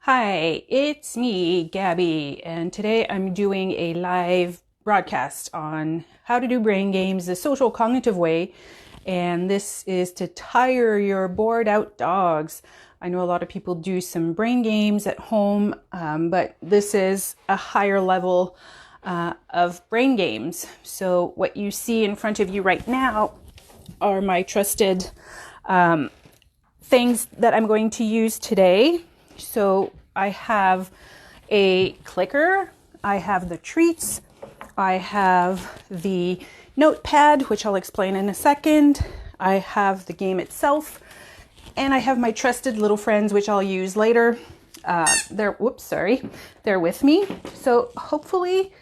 Hi, it's me, Gabby, and today I'm doing a live broadcast on how to do brain games the social cognitive way, and this is to tire your bored out dogs. I know a lot of people do some brain games at home, but this is a higher level of brain games. So what you see in front of you right now are my trusted things that I'm going to use today. So I have a clicker, I have the treats, I have the notepad, which I'll explain in a second, I have the game itself, and I have my trusted little friends, which I'll use later. They're with me. So hopefully,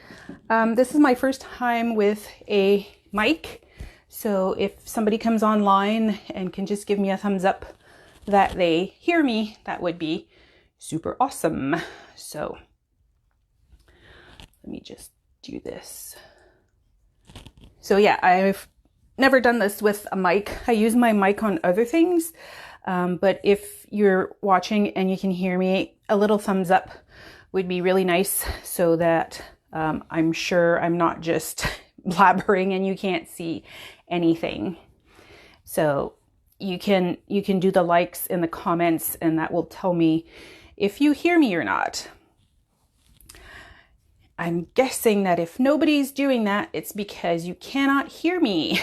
this is my first time with a mic. So if somebody comes online and can just give me a thumbs up that they hear me, that would be super awesome. So let me just do this. So yeah, I've never done this with a mic. I use my mic on other things, but if you're watching and you can hear me, a little thumbs up would be really nice so that I'm sure I'm not just blabbering and you can't see anything. So you can do the likes in the comments, and that will tell me if you hear me or not. I'm guessing that if nobody's doing that, it's because you cannot hear me.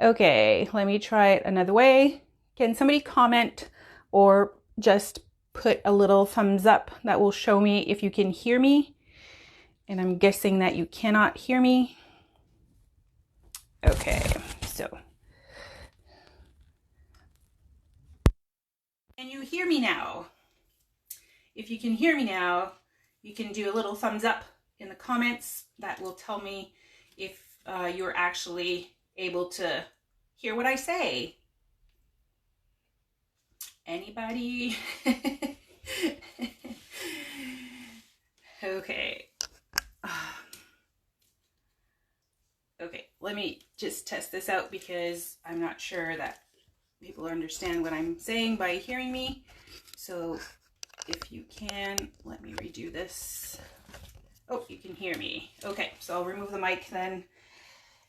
Okay, let me try it another way. Can somebody comment or just put a little thumbs up that will show me if you can hear me? And I'm guessing that you cannot hear me. Okay, so. Can you hear me now? If you can hear me now, you can do a little thumbs up in the comments. That will tell me if you're actually able to hear what I say. Anybody? Okay. Okay, let me just test this out because I'm not sure that people understand what I'm saying by hearing me. So if you can, let me redo this. Oh, you can hear me. Okay, so I'll remove the mic then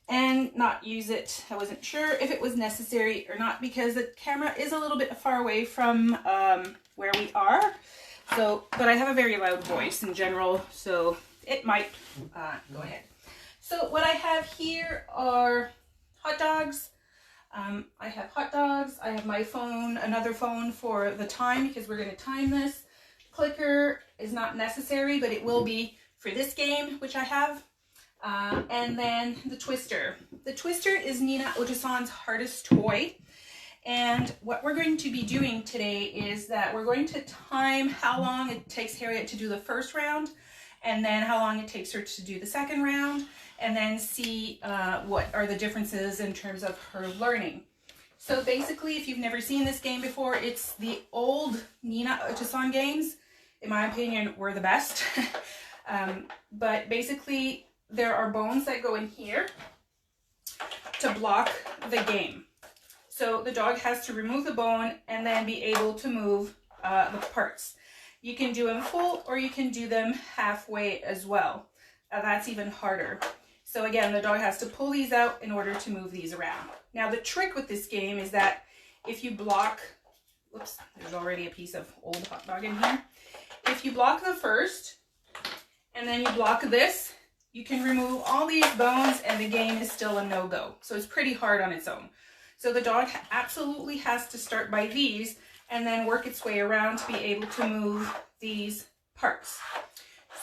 and not use it. I wasn't sure if it was necessary or not because the camera is a little bit far away from where we are. So, but I have a very loud voice in general, so it might go ahead. So what I have here are hot dogs. I have hot dogs, I have my phone, another phone for the time because we're going to time this. Clicker is not necessary, but it will be for this game, which I have. And then the twister. The twister is Nina Otosan's hardest toy. And what we're going to be doing today is that we're going to time how long it takes Harriet to do the first round, and then how long it takes her to do the second round, and then see what are the differences in terms of her learning. So basically, if you've never seen this game before, it's the old Nina Otosan games. In my opinion, were the best. But basically, there are bones that go in here to block the game. So the dog has to remove the bone and then be able to move the parts. You can do them full or you can do them halfway as well. That's even harder. So again, the dog has to pull these out in order to move these around. Now the trick with this game is that if you block, whoops, there's already a piece of old hot dog in here. If you block the first and then you block this, you can remove all these bones and the game is still a no-go. So it's pretty hard on its own. So the dog absolutely has to start by these and then work its way around to be able to move these parts.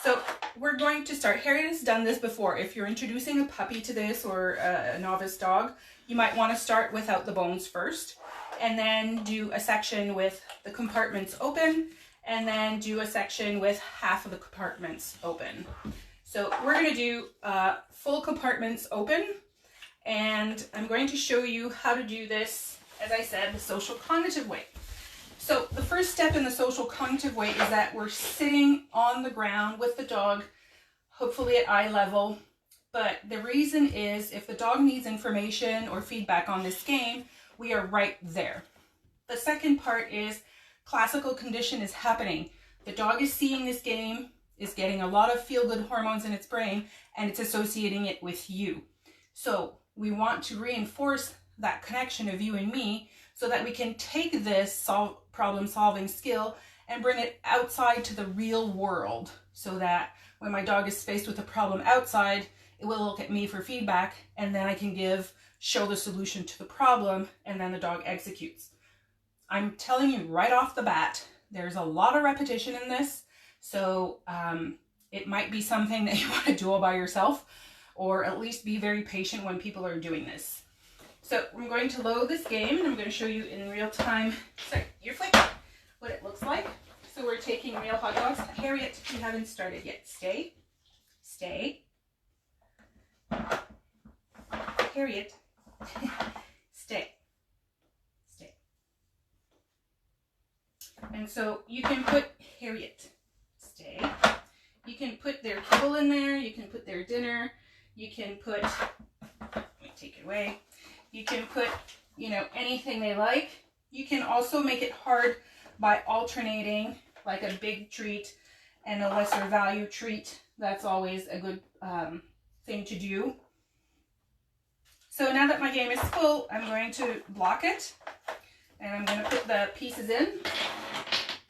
So we're going to start. Harriet has done this before. If you're introducing a puppy to this or a novice dog, you might want to start without the bones first and then do a section with the compartments open and then do a section with half of the compartments open. So we're going to do full compartments open, and I'm going to show you how to do this, as I said, the social cognitive way. So the first step in the social cognitive way is that we're sitting on the ground with the dog, hopefully at eye level. But the reason is if the dog needs information or feedback on this game, we are right there. The second part is classical condition is happening. The dog is seeing this game, is getting a lot of feel-good hormones in its brain, and it's associating it with you. So we want to reinforce that connection of you and me so that we can take this problem-solving skill and bring it outside to the real world, so that when my dog is faced with a problem outside, it will look at me for feedback, and then I can show the solution to the problem, and then the dog executes. I'm telling you right off the bat, there's a lot of repetition in this, so it might be something that you want to do all by yourself, or at least be very patient when people are doing this. So I'm going to load this game, and I'm going to show you in real time, sorry, your flick, what it looks like. So we're taking real hot dogs. Harriet, you haven't started yet. Stay. Stay. Harriet. Stay. Stay. And so you can put Harriet. Stay. You can put their kibble in there. You can put their dinner. You can put, let me take it away. You can put, you know, anything they like. You can also make it hard by alternating like a big treat and a lesser value treat. That's always a good thing to do. So now that my game is full, I'm going to block it, and I'm going to put the pieces in.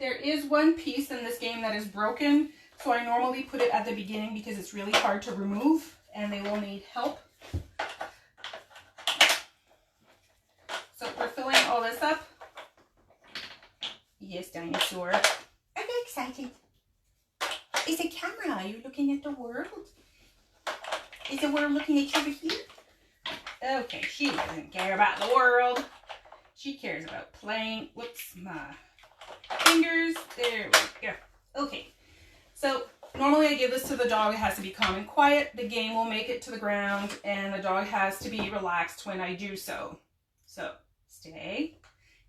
There is one piece in this game that is broken, so I normally put it at the beginning because it's really hard to remove and they will need help. So we're filling all this up. Yes, dinosaur. I'm very excited. It's a camera. Are you looking at the world? Is the world looking at you over here? Okay, she doesn't care about the world. She cares about playing. Whoops, my fingers. There we go. Okay, so normally I give this to the dog. It has to be calm and quiet. The game will make it to the ground, and the dog has to be relaxed when I do so. So, stay.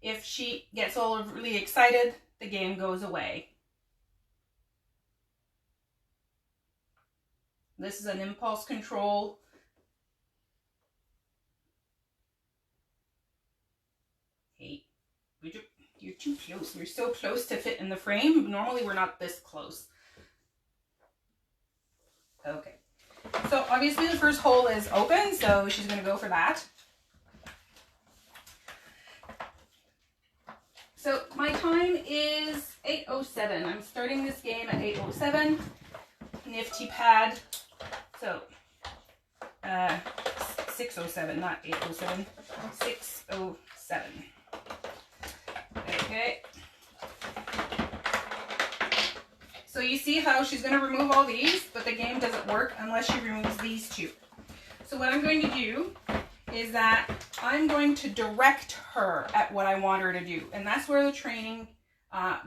If she gets all really excited, the game goes away. This is an impulse control. Hey, you're too close. We're so close to fit in the frame. Normally we're not this close. Okay. So obviously the first hole is open, so she's going to go for that. So my time is 8:07. I'm starting this game at 8:07. Nifty pad. So 6:07, not 8:07. 6:07. Okay. So you see how she's going to remove all these, but the game doesn't work unless she removes these two. So what I'm going to do is that I'm going to direct her at what I want her to do. And that's where the training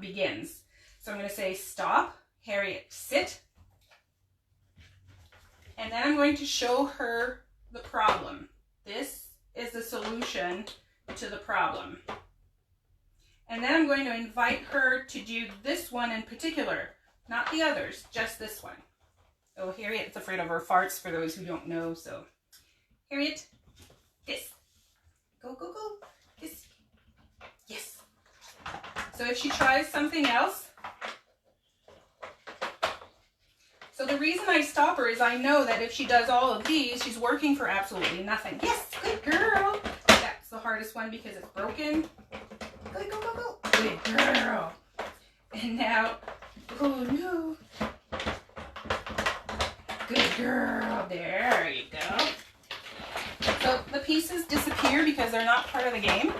begins. So I'm going to say, stop, Harriet, sit. And then I'm going to show her the problem. This is the solution to the problem. And then I'm going to invite her to do this one in particular, not the others, just this one. Oh, Harriet's afraid of her farts, for those who don't know, so. Harriet, this. Go, go, go. This. Yes. So if she tries something else, so the reason I stop her is I know that if she does all of these, she's working for absolutely nothing. Yes, good girl. That's the hardest one because it's broken. Go, go, go, go. Good girl. And now, oh no. Good girl. There you go. So the pieces disappear because they're not part of the game.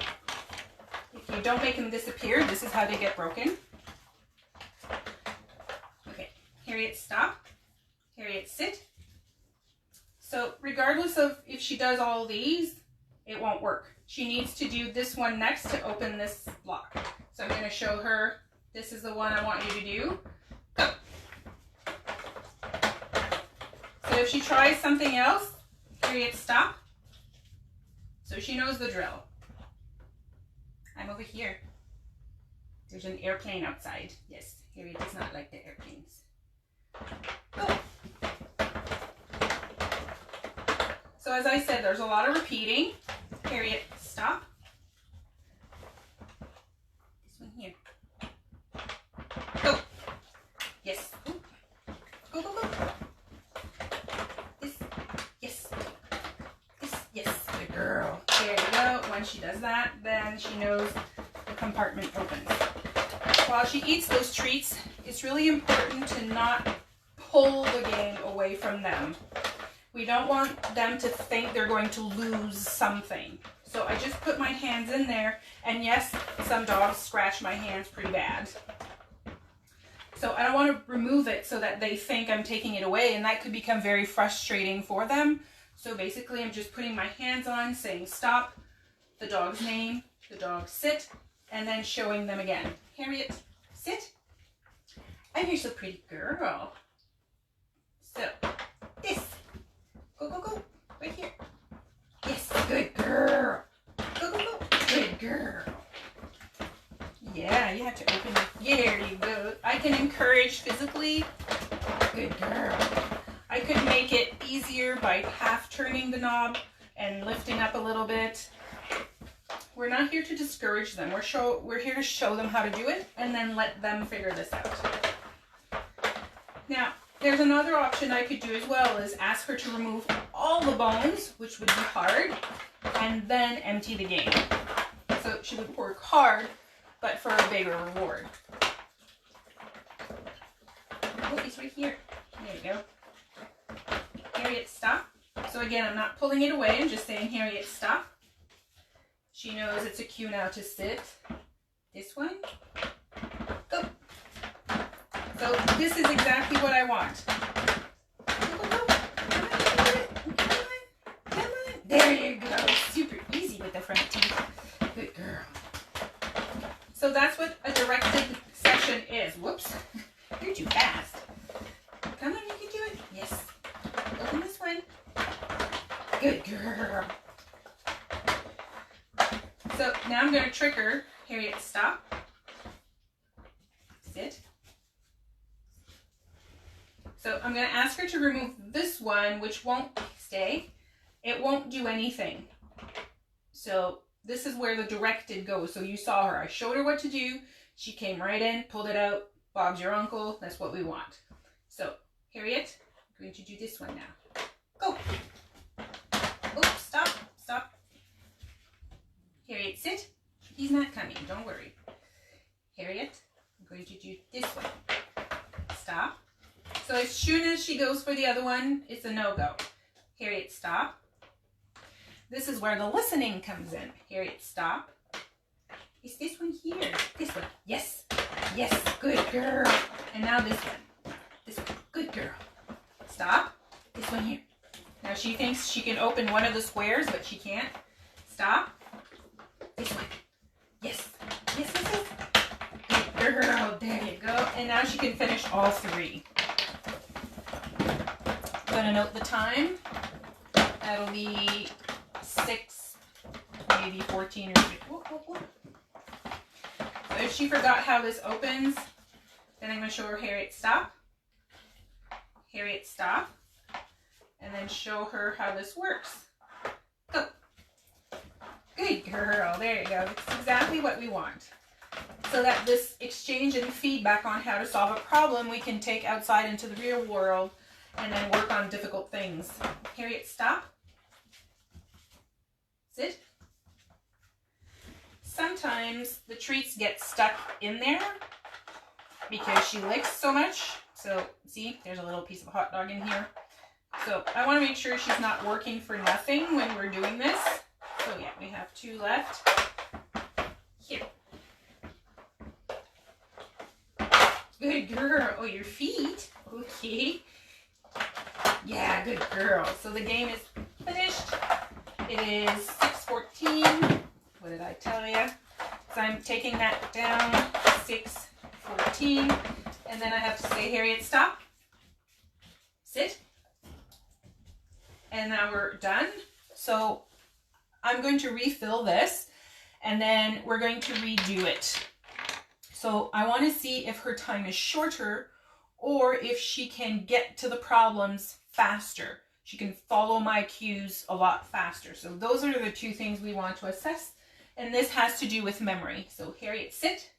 If you don't make them disappear, this is how they get broken. Okay, Harriet, stop. Harriet, sit. So regardless of if she does all these, it won't work. She needs to do this one next to open this block. So I'm going to show her, this is the one I want you to do. Go. So if she tries something else, Harriet, stop. So she knows the drill. I'm over here. There's an airplane outside. Yes, Harriet does not like the airplanes. Go. So as I said, there's a lot of repeating. Harriet, stop. This one here. she knows the compartment opens. While she eats those treats, it's really important to not pull the game away from them. We don't want them to think they're going to lose something. So I just put my hands in there, and yes, some dogs scratch my hands pretty bad. So I don't want to remove it so that they think I'm taking it away, and that could become very frustrating for them. So basically I'm just putting my hands on, saying stop, the dog's name, the dog sit, and then showing them again. Harriet, sit. And you're so pretty girl. So, this. Go, go, go. Right here. Yes, good girl. Go, go, go. Good girl. Yeah, you have to open it. There you go. I can encourage physically. Good girl. I could make it easier by half turning the knob and lifting up a little bit. We're not here to discourage them. We're here to show them how to do it and then let them figure this out. Now, there's another option I could do as well, is ask her to remove all the bones, which would be hard, and then empty the game. So she would work hard, but for a bigger reward. Oh, it's right here. There you go. Harriet, stop. So again, I'm not pulling it away. I'm just saying, Harriet, stop. She knows it's a cue now to sit. This one. Go. So this is exactly what I want. Go, go, go. Come on. Come on. There you go. Super easy with the front teeth. Good girl. So that's what a directed session is. Whoops. You're too fast. Come on, you can do it. Yes. Open this one. Good girl. So now I'm going to trick her. Harriet, stop. Sit. So I'm going to ask her to remove this one, which won't stay. It won't do anything. So this is where the directed goes. So you saw her. I showed her what to do. She came right in, pulled it out. Bob's your uncle. That's what we want. So, Harriet, I'm going to do this one now. Go. Oops, stop, stop. Harriet, sit. He's not coming. Don't worry. Harriet, I'm going to do this one. Stop. So as soon as she goes for the other one, it's a no-go. Harriet, stop. This is where the listening comes in. Harriet, stop. Is this one here? This one. Yes. Yes. Good girl. And now this one. This one. Good girl. Stop. This one here. Now she thinks she can open one of the squares, but she can't. Stop. This one. Yes. Yes, yes, yes. Good girl. There you go. And now she can finish all three. I'm going to note the time. That'll be 6, maybe 14 or 15. Whoa, whoa, whoa. So if she forgot how this opens, then I'm going to show her Harriet, stop. Harriet, stop. And then show her how this works. Go. Good girl. There you go. That's exactly what we want. So that this exchange and feedback on how to solve a problem we can take outside into the real world and then work on difficult things. Harriet, stop. Sit. Sometimes the treats get stuck in there because she licks so much. So see, there's a little piece of hot dog in here. So I want to make sure she's not working for nothing when we're doing this. So yeah, we have 2 left. Here. Good girl. Oh, your feet. Okay. Yeah, good girl. So the game is finished. It is 6:14. What did I tell you? So I'm taking that down, 6:14. And then I have to say, Harriet, stop. Sit. And now we're done. So I'm going to refill this and then we're going to redo it. So I want to see if her time is shorter or if she can get to the problems faster. She can follow my cues a lot faster. So those are the 2 things we want to assess. And this has to do with memory. So Harriet, sit.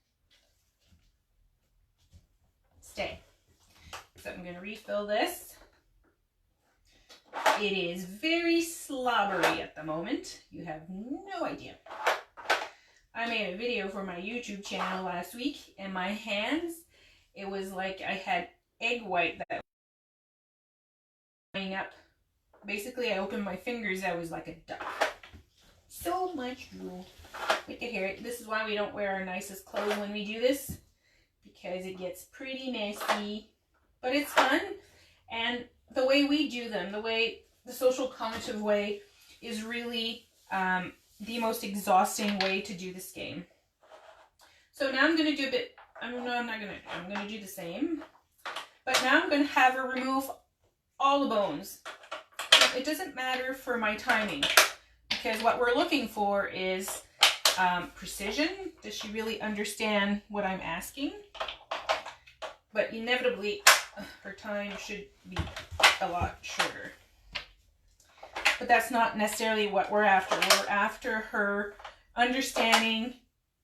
Stay. So I'm going to refill this. It is very slobbery at the moment. You have no idea. I made a video for my YouTube channel last week, and my hands, it was like I had egg white that was lining up. Basically, I opened my fingers, I was like a duck. So much drool. With the hair. This is why we don't wear our nicest clothes when we do this, because it gets pretty messy. But it's fun, and the way we do them, the social cognitive way, is really the most exhausting way to do this game. So now I'm going to do a bit, I'm going to do the same. But now I'm going to have her remove all the bones. It doesn't matter for my timing, because what we're looking for is precision. Does she really understand what I'm asking? But inevitably, her time should be a lot shorter. But that's not necessarily what we're after. We're after her understanding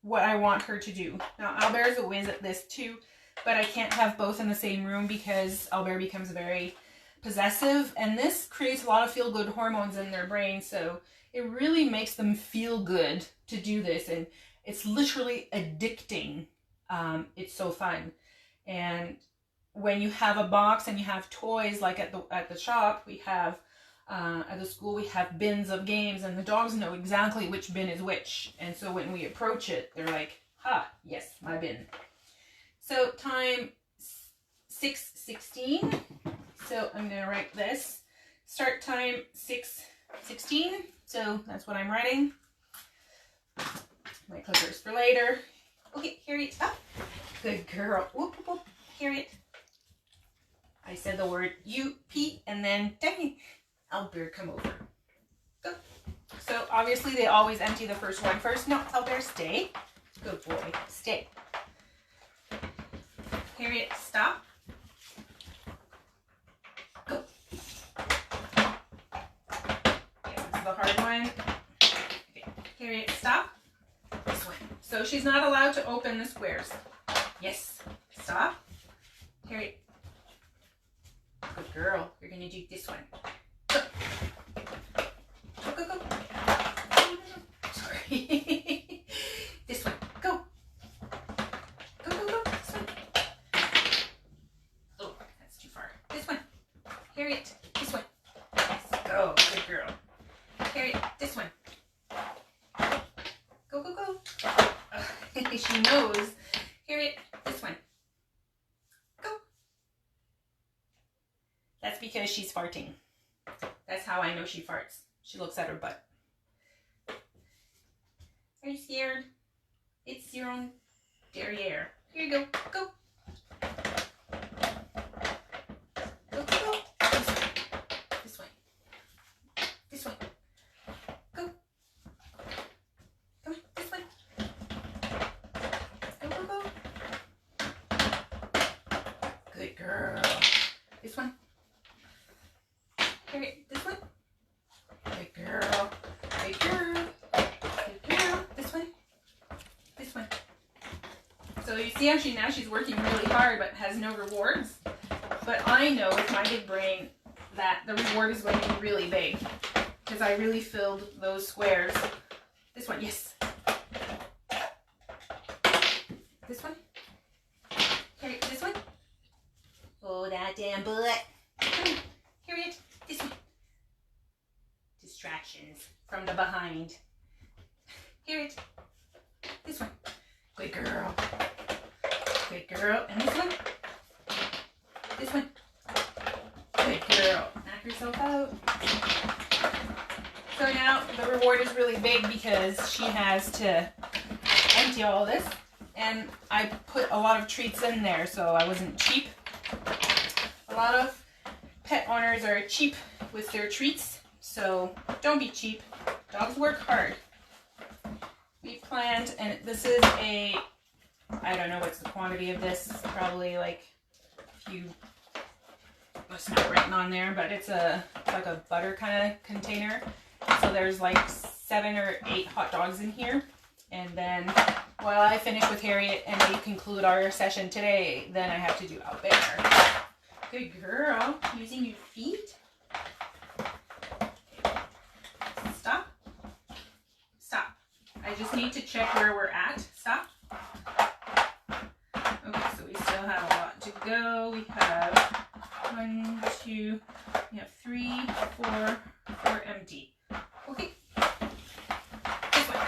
what I want her to do. Now, Albert's a whiz at this too, but I can't have both in the same room because Albert becomes very possessive, and this creates a lot of feel-good hormones in their brain, so it really makes them feel good to do this, and it's literally addicting. It's so fun. And when you have a box and you have toys, like at the shop, we have at the school we have bins of games, and the dogs know exactly which bin is which, and so when we approach it, they're like, ha, yes, my bin. So time 6:16. So I'm gonna write this. Start time 6:16. So that's what I'm writing. My clippers for later. Okay, Harriet, up. Good girl. Whoop, whoop, whoop. Harriet. I said the word U-P, and then dang, Albert, come over. Go. So obviously they always empty the first one first. No, Albert, stay. Good boy, stay. Harriet, stop. Go. Okay, this is the hard one. Okay, Harriet, stop. This one. So she's not allowed to open the squares. Yes, stop. Harriet. Good girl. You're going to do this one. Go. Go, go, go. Sorry. This one. Go. Go, go, go. This one. Oh, that's too far. This one. Harriet. This one. Yes. Go. Good girl. Harriet. This one. Go, go, go. She knows. Harriet. This one. That's because she's farting. That's how I know she farts. She looks at her butt. Are you scared? It's your own derriere. Here you go. Go. Go, go, go. This way. This way. This way. Go. Come on, this way. Go, go, go. Good girl. This one. Harriet, this one. Good girl. Good girl. Good girl. This one. This one. So you see how she's working really hard but has no rewards. But I know with my big brain that the reward is going to be really big, because I really filled those squares. This one, yes. This one. Harriet, this one. Oh, that damn butt. Come on, Harriet. This one. Distractions from the behind. Harriet. This one. Good girl. Good girl. And this one. This one. Good girl. Knock yourself out. So now the reward is really big because she has to empty all this. And I put a lot of treats in there, so I wasn't cheap. A lot of pet owners are cheap with their treats, so don't be cheap. Dogs work hard. We planned, and this is a, I don't know what's the quantity of this, probably like a few, it's not written on there, but it's like a butter kind of container. So there's like 7 or 8 hot dogs in here. And then while I finish with Harriet and we conclude our session today, then I have to do out there. Good girl. Using your feet. Stop. Stop. I I just need to check where we're at. Stop. Okay, so we still have a lot to go. We have 1, 2, we have 3, 4, 4 empty. Okay. This one.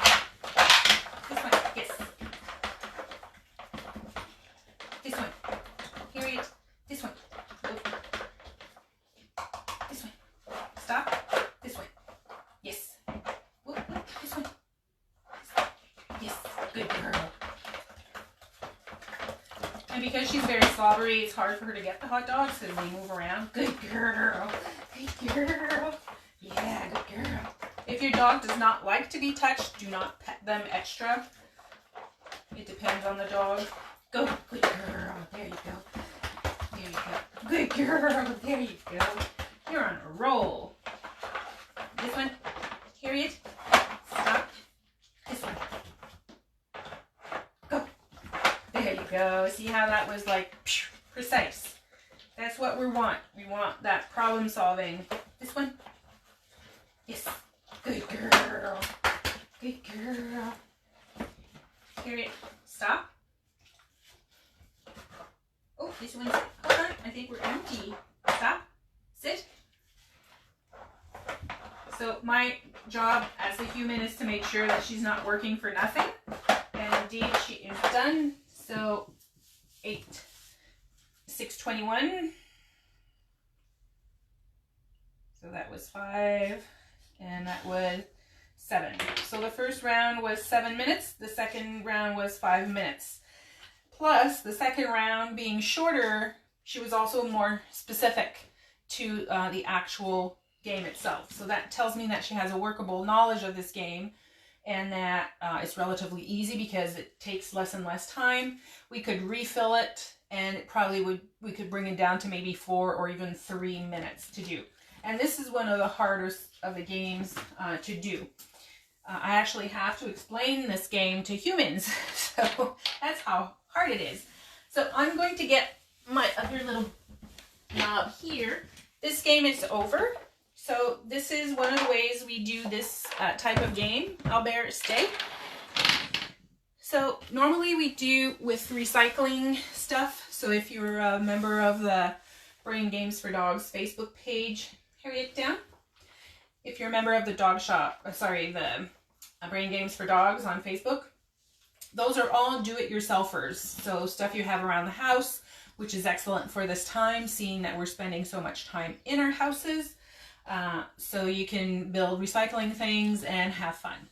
This one. Yes. This one. Harriet. This one. This one. Stop. This one. Yes. This one. Yes. Good girl. And because she's very slobbery, it's hard for her to get the hot dogs because they move around. Good girl. Good girl. Yeah, good girl. If your dog does not like to be touched, do not pet them extra. It depends on the dog. Go. Good girl. There you go. There you go. Good girl. There you go. You're on a roll. This one. Harriet. Stop. This one. Go. There you go. See how that was like precise? That's what we want. We want that problem solving. This one. Yes. Good girl. Good girl. Harriet. Stop. Oh, this one's, hold on, I think we're empty. Stop. Sit. So my job as a human is to make sure that she's not working for nothing. And indeed she is done. So 6:21. So that was 5 and that was 7. So the first round was 7 minutes. The second round was 5 minutes. Plus, the second round being shorter, she was also more specific to the actual game itself. So that tells me that she has a workable knowledge of this game and that it's relatively easy because it takes less and less time. We could refill it and it probably we could bring it down to maybe 4 or even 3 minutes to do. And this is one of the hardest of the games to do. I actually have to explain this game to humans, so that's how hard it is. So I'm going to get my other little knob here. This game is over. So this is one of the ways we do this type of game. Albert, stay. So normally we do with recycling stuff. So if you're a member of the Brain Games for Dogs Facebook page, Harriet down. If you're a member of the the Brain Games for Dogs on Facebook, those are all do-it-yourselfers. So stuff you have around the house, which is excellent for this time, seeing that we're spending so much time in our houses. So you can build recycling things and have fun.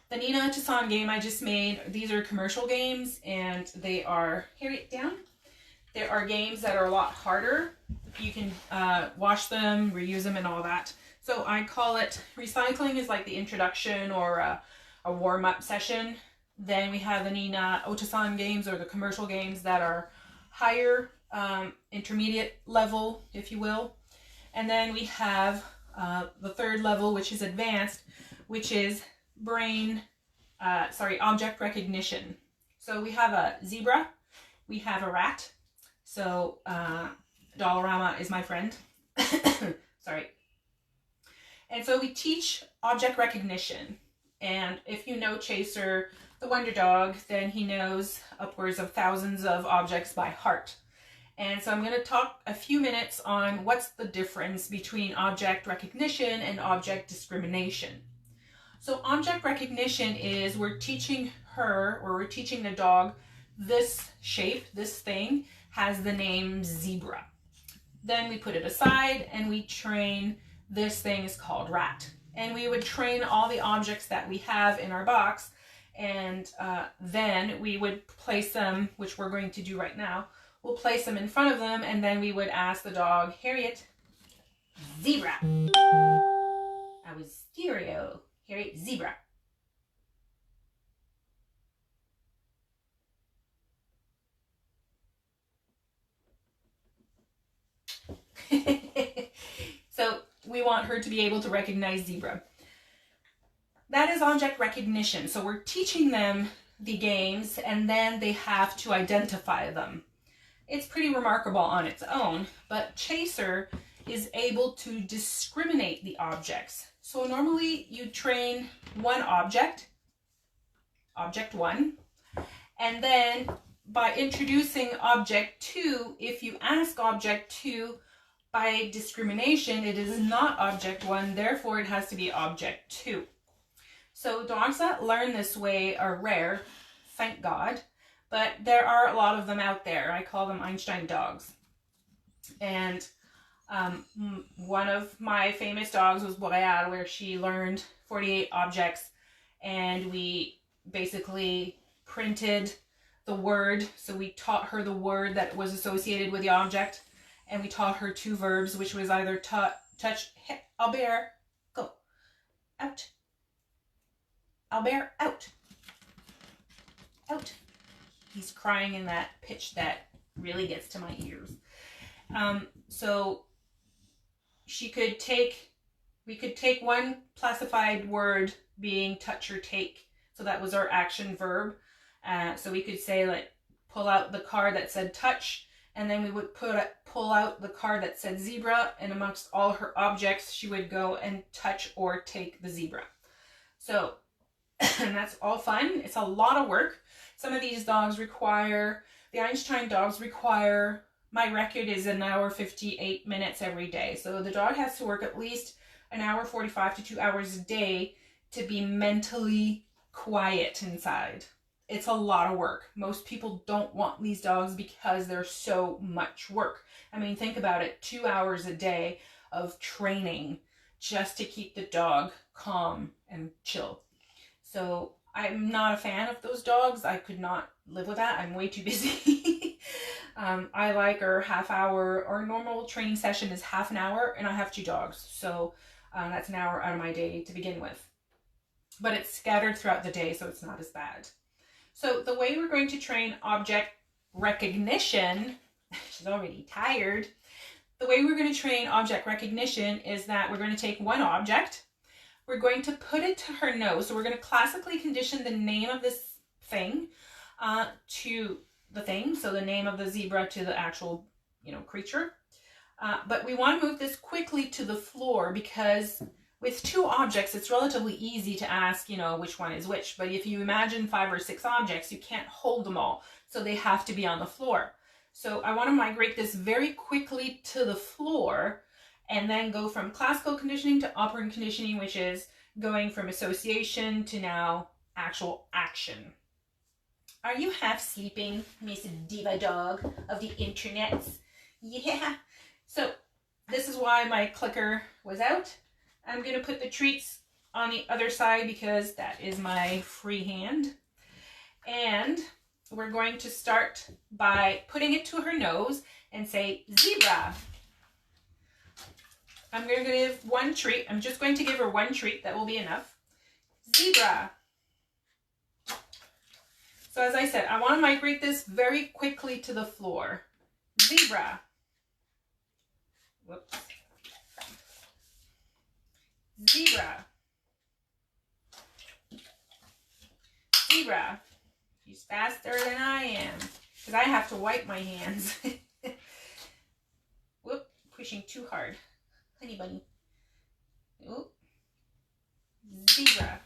The Nina Tucson game I just made, these are commercial games and they are, Harriet down. There are games that are a lot harder. You can wash them, reuse them and all that. So I call it, recycling is like the introduction or a warm-up session. Then we have the Nina Tucson games or the commercial games that are higher, intermediate level, if you will. And then we have the third level, which is advanced, which is object recognition. So we have a zebra, we have a rat. So Dollarama is my friend. Sorry. And so we teach object recognition. And if you know Chaser, the Wonder Dog, then he knows upwards of thousands of objects by heart. And so I'm going to talk a few minutes on what's the difference between object recognition and object discrimination. So object recognition is we're teaching her, or we're teaching the dog, this shape, this thing has the name zebra. Then we put it aside and we train, this thing is called rat. And we would train all the objects that we have in our box, and then we would place them, which we're going to do right now. We'll place them in front of them, and then we would ask the dog, Harriet, zebra. I was stereo. Harriet, zebra. So we want her to be able to recognize zebra. That is object recognition. So we're teaching them the games and then they have to identify them. It's pretty remarkable on its own, but Chaser is able to discriminate the objects. So normally you train one object object 1. And then by introducing object 2, if you ask object 2, by discrimination, it is not object 1, therefore it has to be object 2. So dogs that learn this way are rare, thank God, but there are a lot of them out there. I call them Einstein dogs. And one of my famous dogs was Boreal, where she learned 48 objects, and we basically printed the word. So we taught her the word that was associated with the object, and we taught her 2 verbs, which was either touch, Albert, go, out, Albert, out, out. He's crying in that pitch that really gets to my ears. So we could take one classified word being touch or take. So that was our action verb. So we could say, like, pull out the card that said touch, and then we would pull out the card that said zebra, and amongst all her objects, she would go and touch or take the zebra. So, and that's all fun. It's a lot of work. Some of these dogs require, the Einstein dogs require, my record is 1 hour 58 minutes every day. So the dog has to work at least 1 hour 45 to 2 hours a day to be mentally quiet inside. It's a lot of work. Most people don't want these dogs because they're so much work. I mean, think about it, 2 hours a day of training just to keep the dog calm and chill. So I'm not a fan of those dogs. I could not live with that. I'm way too busy. I like our half hour, our normal training session is half an hour, and I have 2 dogs. So that's an hour out of my day to begin with. But it's scattered throughout the day, so it's not as bad. So the way we're going to train object recognition, she's already tired. The way we're going to train object recognition is that we're going to take one object, we're going to put it to her nose. So we're going to classically condition the name of this thing to the thing. So the name of the zebra to the actual, creature. But we want to move this quickly to the floor because with 2 objects, it's relatively easy to ask, which one is which. But if you imagine 5 or 6 objects, you can't hold them all. So they have to be on the floor. So I want to migrate this very quickly to the floor and then go from classical conditioning to operant conditioning, which is going from association to now actual action. Are you half sleeping, Miss Diva Dog of the internets? Yeah. So this is why my clicker was out. I'm going to put the treats on the other side because that is my free hand. And we're going to start by putting it to her nose and say, zebra. I'm going to give 1 treat. I'm just going to give her 1 treat. That will be enough. Zebra. So as I said, I want to migrate this very quickly to the floor. Zebra. Whoops. Zebra. Zebra. She's faster than I am because I have to wipe my hands. Whoop, pushing too hard. Honey bunny. Oop. Zebra.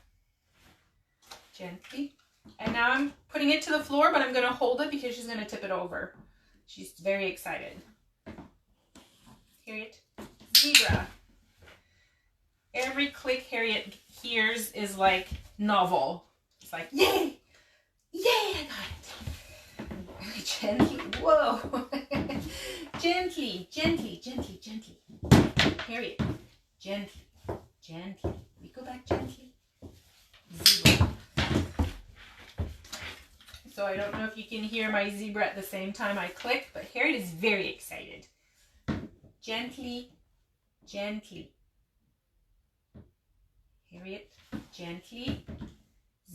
Gently. And now I'm putting it to the floor, but I'm going to hold it because she's going to tip it over. She's very excited. Harriet. Zebra. Every click Harriet hears is like novel. It's like, yay! Yay, I got it. Gently. Whoa. Gently, gently, gently, gently. Harriet. Gently, gently. We go back gently. Zebra. So I don't know if you can hear my zebra at the same time I click, but Harriet is very excited. Gently, gently. Harriet, gently.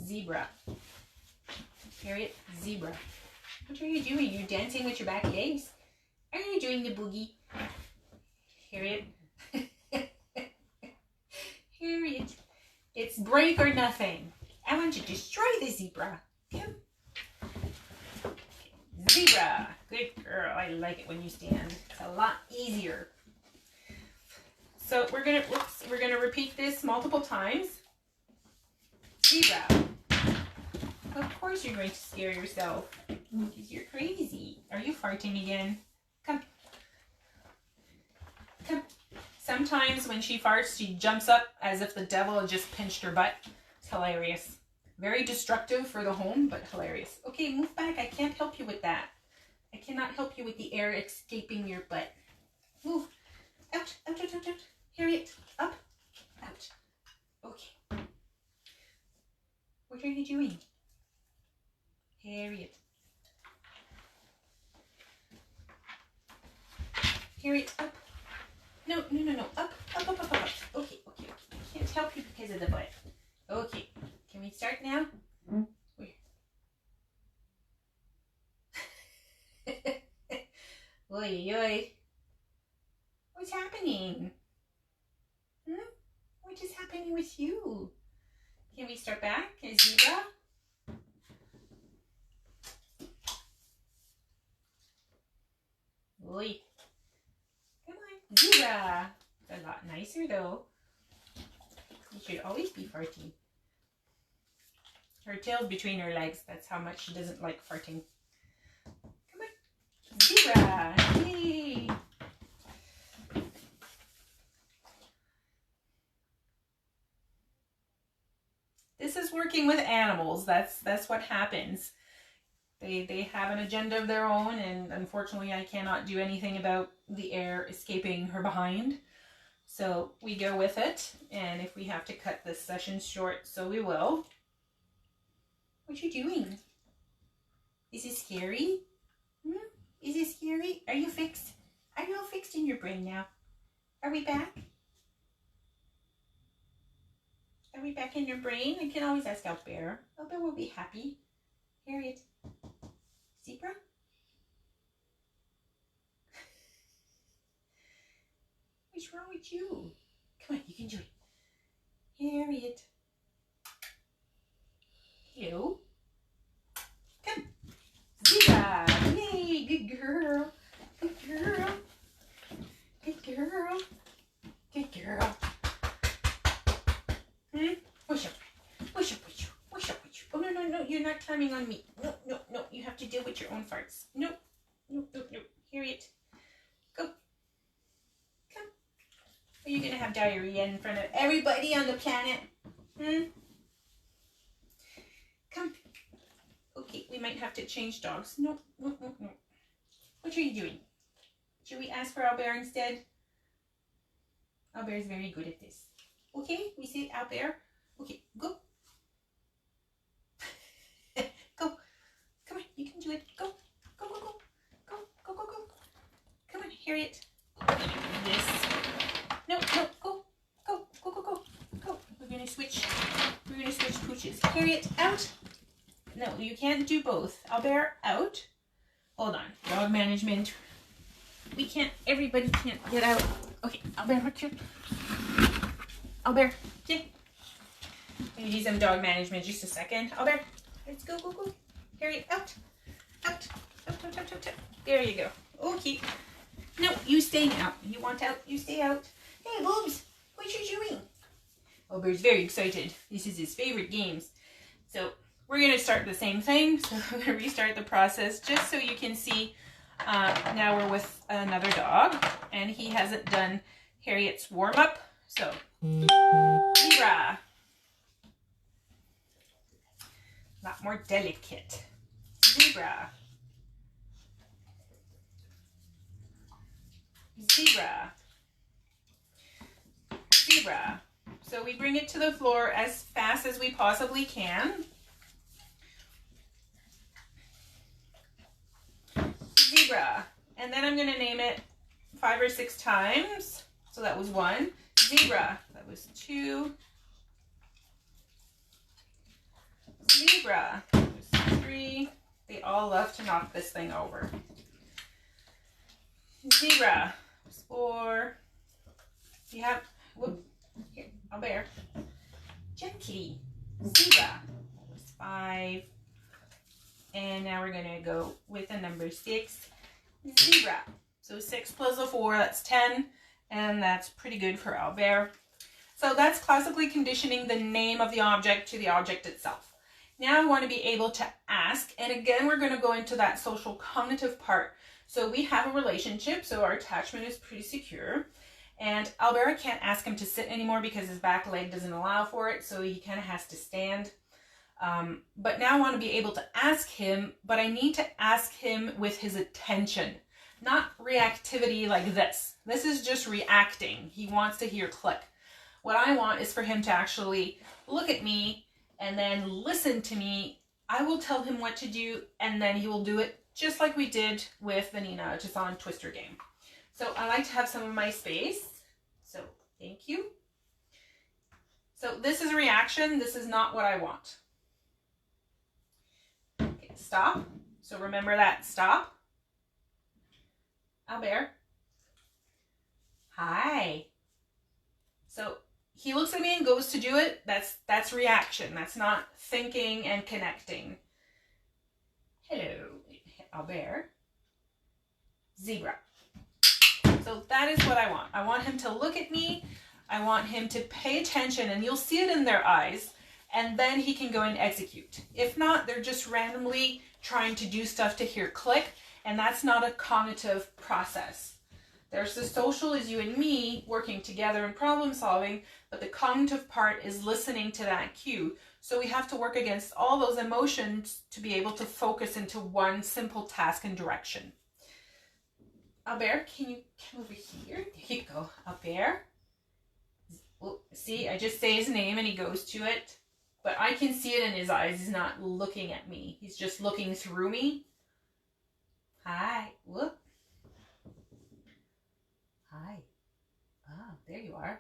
Zebra. Harriet, zebra. What are you doing? You're dancing with your back legs? Are you doing the boogie? Harriet. Harriet. It's break or nothing. I want to destroy the zebra. Come. Zebra. Good girl. I like it when you stand. It's a lot easier. So we're gonna repeat this multiple times. Zebra. Of course you're going to scare yourself. Because you're crazy. Are you farting again? Come. Come. Sometimes when she farts, she jumps up as if the devil had just pinched her butt. It's hilarious. Very destructive for the home, but hilarious. Okay, move back. I can't help you with that. I cannot help you with the air escaping your butt. Move. Out, out, out, out, out. Harriet, up, out. Okay. What are you doing? Harriet. Harriet, up. No, no, no, no. Up, up, up, up, up. Okay, okay, okay. I can't help you because of the butt. Okay. Can we start now? Where? Oy, oy. What's happening? What is happening with you? Can we start back? Zebra? Oy. Come on. Zebra. It's a lot nicer though. You should always be farting. Her tail's between her legs. That's how much she doesn't like farting. Come on. Zebra. Yay. This is working with animals. That's what happens. They have an agenda of their own, and unfortunately I cannot do anything about the air escaping her behind. So we go with it, and if we have to cut this session short, so we will. What you doing? Is it scary? Is it scary? Are you fixed? Are you all fixed in your brain now? Are we back? Are we back in your brain? I can always ask Albert. Albert will be happy. Harriet. Zebra? What's wrong with you? Come on, you can do it. Harriet. Hello. Come. Zebra. Yay, good girl. Good girl. Good girl. Good girl. Push up. Push up, push up. Push up, push up. Oh, no, no, no. You're not climbing on me. No, no, no. You have to deal with your own farts. No. No, no, no. Harriet. Go. Come. Are you going to have diarrhea in front of everybody on the planet? Come. Okay, we might have to change dogs. No, no, no, no. What are you doing? Should we ask for Albert instead? Albert is very good at this. Okay, we say Albert. Okay, go. Go. Come on, you can do it. Go. Go, go, go. Go, go, go, go. Come on, Harriet. This. No, no, go. Go, go, go, go. Go. We're gonna switch pooches. Harriet, out. No, you can't do both. Albert, out. Hold on. Dog management. We can't, everybody can't get out. Okay, Albert, what you? Albert, okay. I'm gonna do some dog management just a second. Albert, let's go, go, go. Harriet, out. Out. Out, out, out, out, out. There you go. Okay. No, you stay out. You want out, you stay out. Hey, Boobs, what you doing? Albert's very excited. This is his favorite games. So we're gonna start the same thing. So I'm gonna restart the process just so you can see. Now we're with another dog, and he hasn't done Harriet's warm-up. So, Zebra. A lot more delicate. Zebra. Zebra. Zebra. So we bring it to the floor as fast as we possibly can. Zebra. And then I'm going to name it 5 or 6 times. So that was 1. Zebra. That was 2. Zebra. That was 3. They all love to knock this thing over. Zebra. That was 4. You have, whoop, here, Albert. Gently. Zebra. That was 5. And now we're going to go with the number 6. Zebra. So 6 plus a 4, that's 10. And that's pretty good for Albert. So that's classically conditioning the name of the object to the object itself. Now I want to be able to ask, and again, we're going to go into that social cognitive part. So we have a relationship, so our attachment is pretty secure. And Albert can't ask him to sit anymore because his back leg doesn't allow for it, so he kind of has to stand. But now I want to be able to ask him, but I need to ask him with his attention, not reactivity like this. This is just reacting. He wants to hear click. What I want is for him to actually look at me and then listen to me. I will tell him what to do, and then he will do it just like we did with Vanina, just on Twister game. So I like to have some of my space. So thank you. So this is a reaction. This is not what I want. Okay, stop. So remember that. Stop. Albert. Hi. So he looks at me and goes to do it. That's reaction. That's not thinking and connecting. Hello, Albert. Zebra. So that is what I want. I want him to look at me. I want him to pay attention, and you'll see it in their eyes, and then he can go and execute. If not, they're just randomly trying to do stuff to hear click, and that's not a cognitive process. There's the social is you and me working together and problem solving, but the cognitive part is listening to that cue. So we have to work against all those emotions to be able to focus into one simple task and direction. Albert, can you come over here? There you go. Albert. Oh, see, I just say his name and he goes to it. But I can see it in his eyes. He's not looking at me. He's just looking through me. Hi. Whoop. Hi. Ah, there you are.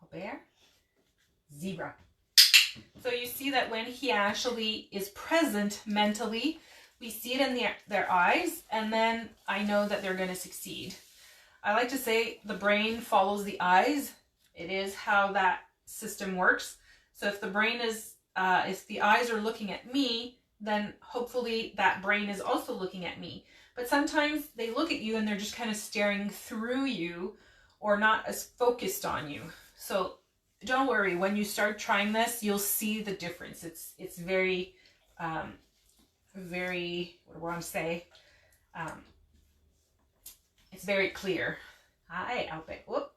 Albert. Zebra. So you see that when he actually is present mentally, we see it in their eyes, and then I know that they're going to succeed. I like to say the brain follows the eyes. It is how that system works. So if the brain is, if the eyes are looking at me, then hopefully that brain is also looking at me. But sometimes they look at you and they're just kind of staring through you or not as focused on you. So don't worry, when you start trying this, you'll see the difference. It's very, very, what do I want to say? It's very clear. Hi, Albert. Whoop.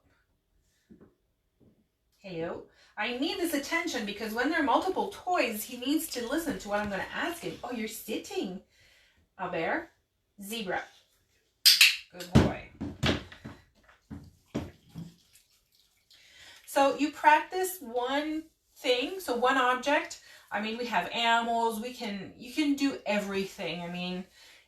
Hello. I need this attention because when there are multiple toys, he needs to listen to what I'm going to ask him. Oh, you're sitting. Albert. Zebra. Good boy. So you practice one thing, so one object. I mean, we have animals, you can do everything. I mean,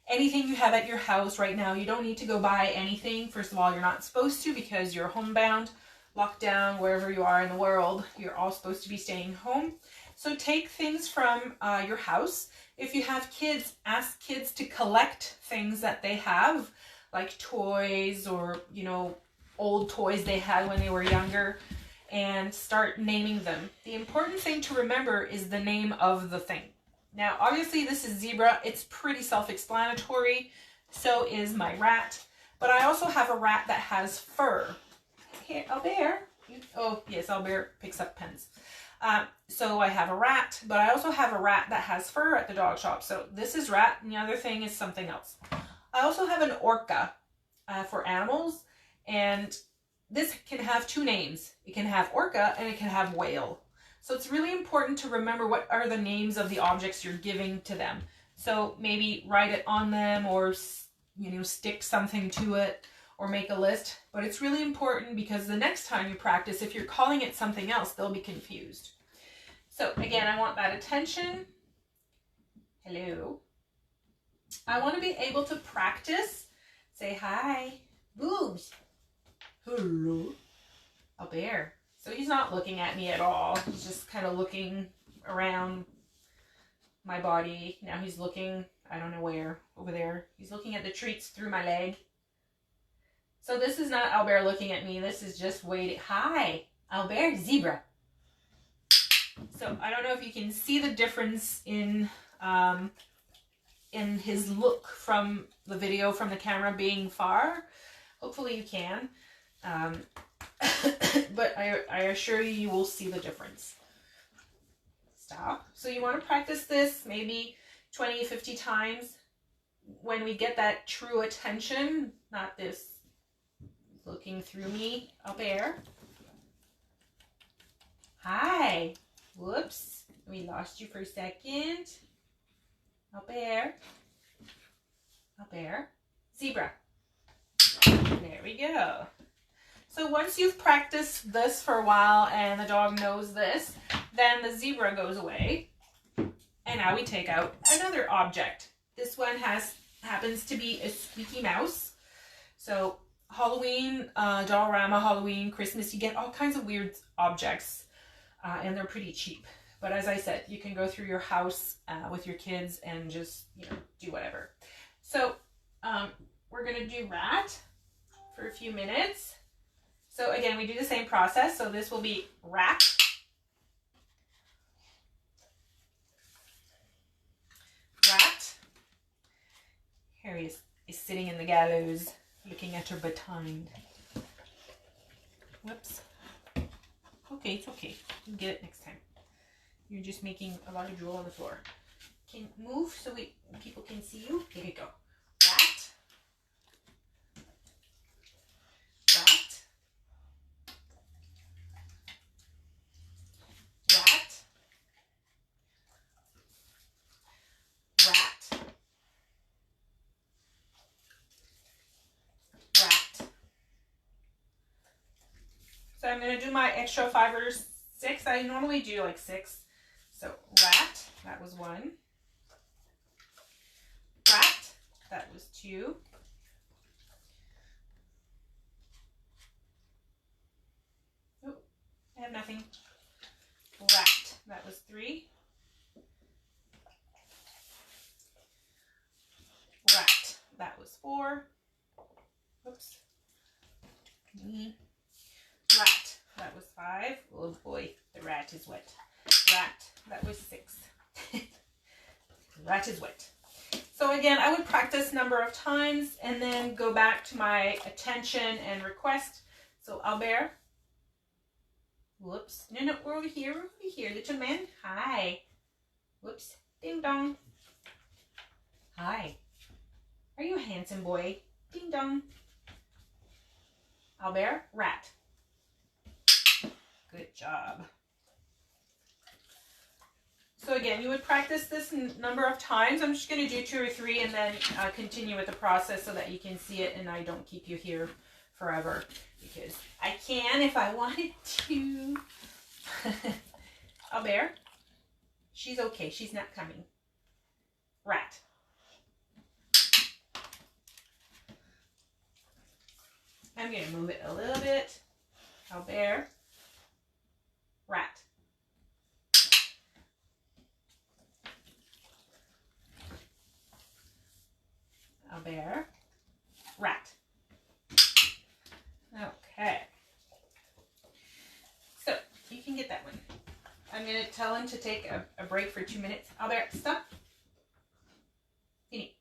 anything you have at your house right now, you don't need to go buy anything. First of all, you're not supposed to because you're homebound, locked down, wherever you are in the world. You're all supposed to be staying home. So take things from your house. If you have kids, ask kids to collect things that they have, like toys or, you know, old toys they had when they were younger, and start naming them. The important thing to remember is the name of the thing. Now, obviously this is Zebra. It's pretty self-explanatory. So is my rat. But I also have a rat that has fur. Here, Albert. Oh, yes, Albert picks up pens. So I have a rat, but I also have a rat that has fur at the dog shop. So this is rat, and the other thing is something else. I also have an orca for animals, and this can have two names. It can have orca and it can have whale. So it's really important to remember what are the names of the objects you're giving to them. So maybe write it on them, or, you know, stick something to it, or make a list. But it's really important because the next time you practice, if you're calling it something else, they'll be confused. So again, I want that attention. Hello. I want to be able to practice. Say hi. Boobs. Hello. Albert. So he's not looking at me at all. He's just kind of looking around my body. Now he's looking, I don't know where, over there. He's looking at the treats through my leg. So this is not Albert looking at me. This is just waiting. Hi, Albert. Zebra. So I don't know if you can see the difference in his look from the video, from the camera being far. Hopefully you can. But I assure you, you will see the difference. stop. So you want to practice this maybe 20, 50 times when we get that true attention, not this looking through me. Up air. Hi. Whoops. We lost you for a second. Up air. Up air. Zebra. There we go. So once you've practiced this for a while and the dog knows this, then the zebra goes away. And now we take out another object. This one happens to be a squeaky mouse. So Halloween, Dollrama, Halloween, Christmas, you get all kinds of weird objects and they're pretty cheap. But as I said, you can go through your house with your kids and just, do whatever. So we're going to do rat for a few minutes. So again, we do the same process. So this will be rat. Rat. Harry is sitting in the gallows looking at her behind. Whoops. Okay, it's okay. You'll get it next time. You're just making a lot of drool on the floor. Can move so people can see you. Here you go. Rat. Rat. Rat. Rat. Rat. So I'm going to do my extra 5 or 6. I normally do like 6. So rat, that was 1. Rat, that was 2. Oh, I have nothing. Rat, that was 3. Rat, that was 4. Oops. Rat, that was 5. Oh boy, the rat is wet. Rat, that was 6. Rat is wet. So again, I would practice number of times and then go back to my attention and request. So Albert. Whoops. No, we're over here. We're over here. Little man. Hi. Whoops. Ding dong. Hi. Are you a handsome boy? Ding dong. Albert. Rat. Good job. So again, you would practice this number of times. I'm just going to do 2 or 3 and then continue with the process so that you can see it and I don't keep you here forever because I can if I wanted to. Albert, she's okay. She's not coming. Rat. I'm going to move it a little bit. Albert. Rat. Albert. Rat. Okay. So, you can get that one. I'm going to tell him to take a break for 2 minutes. Albert, stop. Fini.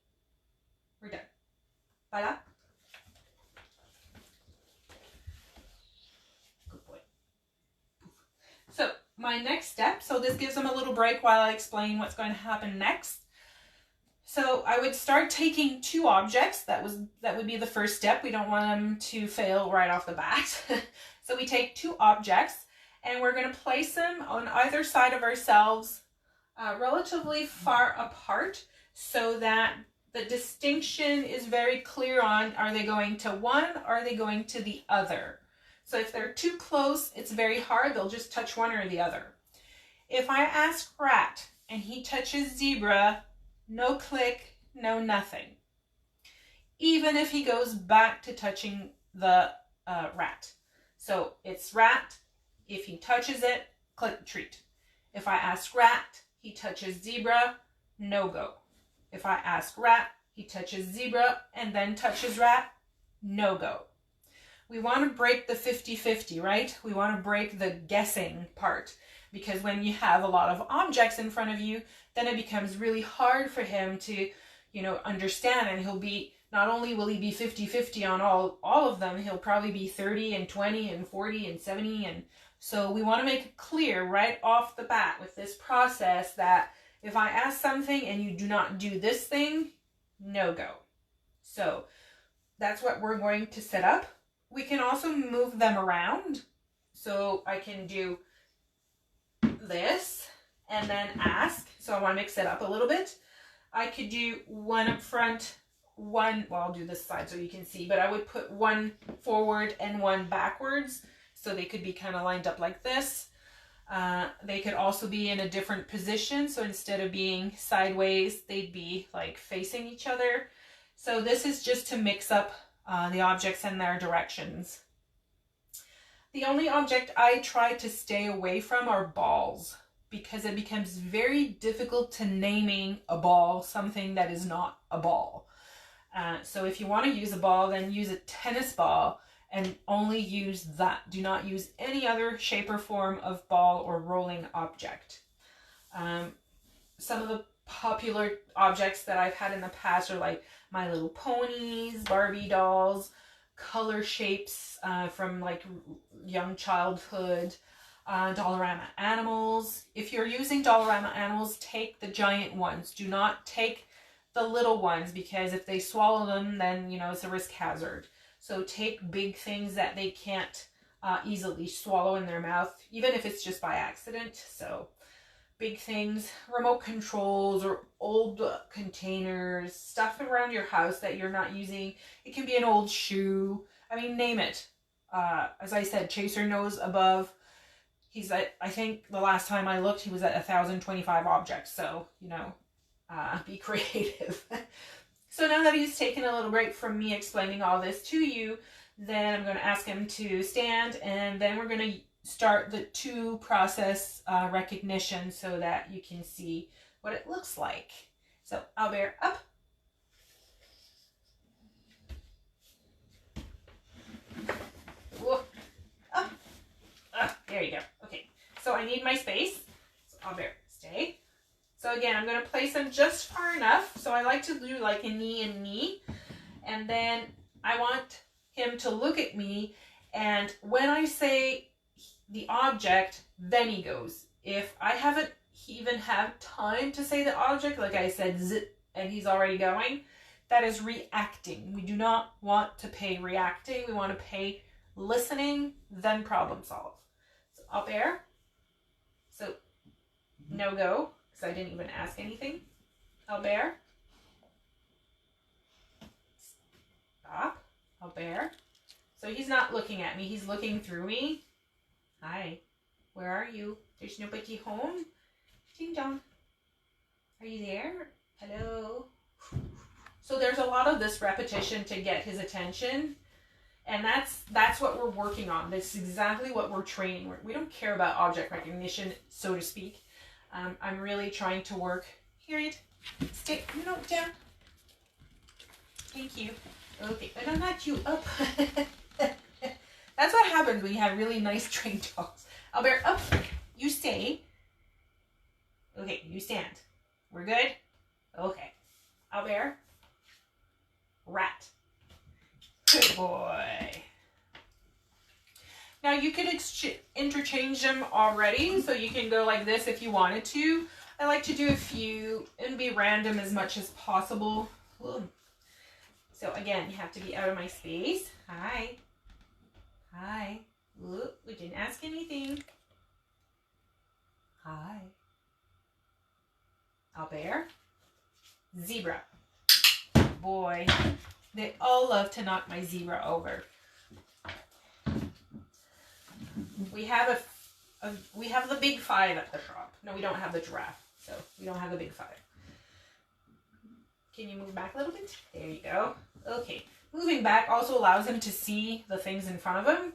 We're done. Voila. Good boy. So, my next step, so this gives him a little break while I explain what's going to happen next. So I would start taking 2 objects. That would be the first step. We don't want them to fail right off the bat. So we take 2 objects and we're going to place them on either side of ourselves relatively far apart so that the distinction is very clear on, are they going to one or are they going to the other? So if they're too close, it's very hard. They'll just touch one or the other. If I ask rat and he touches zebra, no click, no nothing. Even if he goes back to touching the rat. So it's rat. If he touches it, click treat. If I ask rat, he touches zebra, no go. If I ask rat, he touches zebra and then touches rat, no go. We want to break the 50-50, right? We want to break the guessing part. Because when you have a lot of objects in front of you, then it becomes really hard for him to, understand. And he'll be, not only will he be 50-50 on all of them, he'll probably be 30 and 20 and 40 and 70 and So we want to make it clear right off the bat with this process that if I ask something and you do not do this thing, no go. So that's what we're going to set up. We can also move them around. So I can do this and then ask. So I want to mix it up a little bit. I could do one up front, one, well, I'll do this side so you can see, but I would put one forward and one backwards. So they could be kind of lined up like this. They could also be in a different position. So instead of being sideways, they'd be like facing each other. So this is just to mix up the objects and their directions. The only object I try to stay away from are balls, because it becomes very difficult to naming a ball something that is not a ball. So if you want to use a ball, then use a tennis ball and only use that. Do not use any other shape or form of ball or rolling object. Some of the popular objects that I've had in the past are like My Little Ponies, Barbie dolls, color shapes from like young childhood, Dollarama animals. If you're using Dollarama animals, take the giant ones. Do not take the little ones, because if they swallow them, then you know it's a risk hazard. So take big things that they can't easily swallow in their mouth, even if it's just by accident. So big things, remote controls or old containers, stuff around your house that you're not using. It can be an old shoe. I mean, name it. As I said, Chaser knows above. He's at, I think the last time I looked, he was at 1,025 objects. So, you know, be creative. So now that he's taken a little break from me explaining all this to you, then I'm going to ask him to stand, and then we're going to start the two process recognition so that you can see what it looks like. So Albert, up. Whoa. Up. There you go. Okay, so I need my space. So Albert, stay. So again, I'm going to place them just far enough. So I like to do like a knee and knee. And then I want him to look at me. And when I say the object, then he goes. If I haven't even have time to say the object, like I said, zip, and he's already going, that is reacting. We do not want to pay reacting. We want to pay listening, then problem solve. So up air. So no go, because I didn't even ask anything. Albert. Stop. Albert. So he's not looking at me, he's looking through me. Hi. Where are you? There's nobody home? Ding dong. Are you there? Hello? So there's a lot of this repetition to get his attention. And that's what we're working on. That's exactly what we're training. We don't care about object recognition, so to speak. I'm really trying to work. Here it. Stay. No, down. Thank you. Okay, but I'm not you. Up. That's what happens when you have really nice trained dogs. Albert, up. You stay. Okay, you stand. We're good? Okay. Albert. Rat. Good boy. Now you could interchange them already, so you can go like this if you wanted to. I like to do a few and be random as much as possible. Ooh. So again, you have to be out of my space. Hi. Hi. Ooh, we didn't ask anything. Hi. Albert. Zebra. Boy. They all love to knock my zebra over. We have we have the big five at the top. No, we don't have the giraffe, so we don't have the big five. Can you move back a little bit? There you go. Okay. Moving back also allows him to see the things in front of him.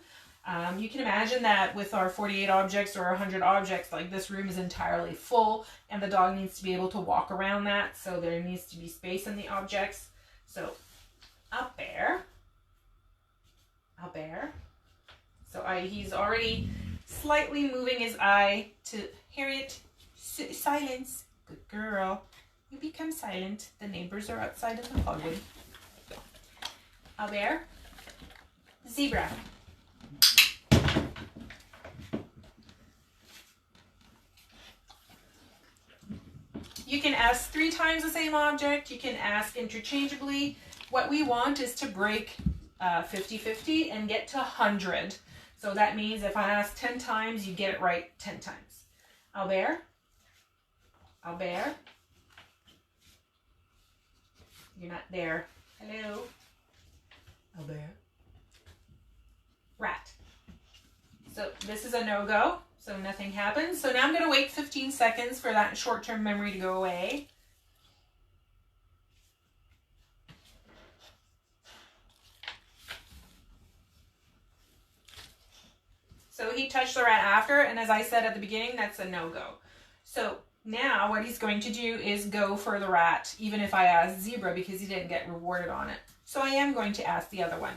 You can imagine that with our 48 objects or 100 objects, like this room is entirely full, and the dog needs to be able to walk around that, so there needs to be space in the objects. So up there. Albert. So he's already slightly moving his eye to Harriet. Silence. Good girl. You become silent. The neighbors are outside in the hallway. Albert. Zebra. You can ask 3 times the same object. You can ask interchangeably. What we want is to break 50-50 and get to 100. So that means if I ask 10 times, you get it right 10 times. Albert? Albert? You're not there. Hello? Albert? Rat. So this is a no-go. So nothing happens. So now I'm going to wait 15 seconds for that short-term memory to go away. So he touched the rat after, and as I said at the beginning, that's a no-go. So now what he's going to do is go for the rat, even if I ask zebra, because he didn't get rewarded on it. So I am going to ask the other one.